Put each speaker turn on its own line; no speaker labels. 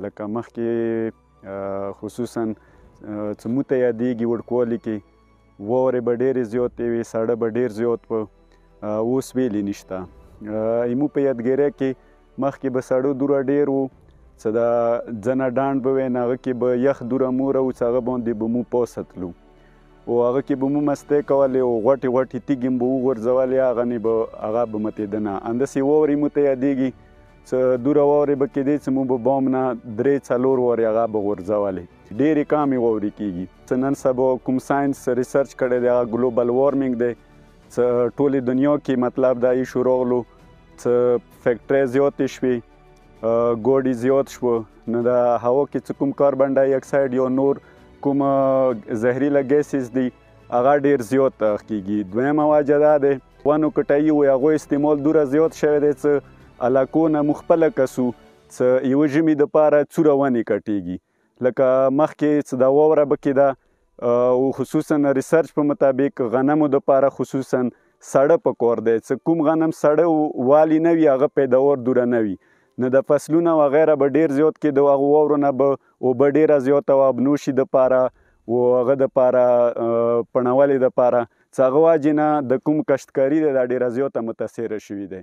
لکه مخکې خصوصا څه موږ ته یادېږي وړکوالي کې واورې به ډېرې زیاتې وي، ساړه به ډېر زیات و. اوس ویلې نشته. زموږ په یادګیرۍ کې مخکې به ساړه دوره ډېر و، څه د ځنه ډانډ به وی، هغه کې به یخ دوره موره و، څه هغه باندې به مو پاسه تلو او هغه کې به مو مستۍ کولې او غوټې غوټې تیږې مو به وغورځولې، هغه به متېده نه. همداسې واورې مو ته یادېږي، څه دوره واورې به کېدې چې مو به بام نه 3-4 وارې هغه به غورځولې. ډېرې کمې واورې کېږي. څه نن سبا کوم ساینس ریسرچ کړی دی، هغه ګلوبل وارمنګ دی، څه ټولې دنیا کې مطلب دا ایشو راغلو، څه فیکټرۍ زیاتې شوې، ګاډي زیات شوه، نو د هوا کې څه کوم کاربن ډای اکساید یا نور کوم زهریله ګیسز دي هغه ډېر زیات کېږي. دویمه وجه دا دی ونو کټایي و هغوی استعمال دوره زیات شوی دی چې علاقو نه مو خپله کسو څه یوه ژمي دپاره څوره ونې کټېږي. لکه مخکې څه دا واوره به کېده او خصوصا ریسرچ په مطابق غنمو دپاره خصوصا سړه پکار دی، څه کوم غنم سړه والي نه وي هغه پیداوار دوره نه وي، نو د فصلونه وغیره به ډېر زیات کېده، هغو واورو نه به اوبه ډېره زیاته وه ابنوشي دپاره و هغه دپاره پڼولې دپاره، څه هغه وجې نه د کوم کښتکاري دی دا ډېره زیاته متاثره شوي دی.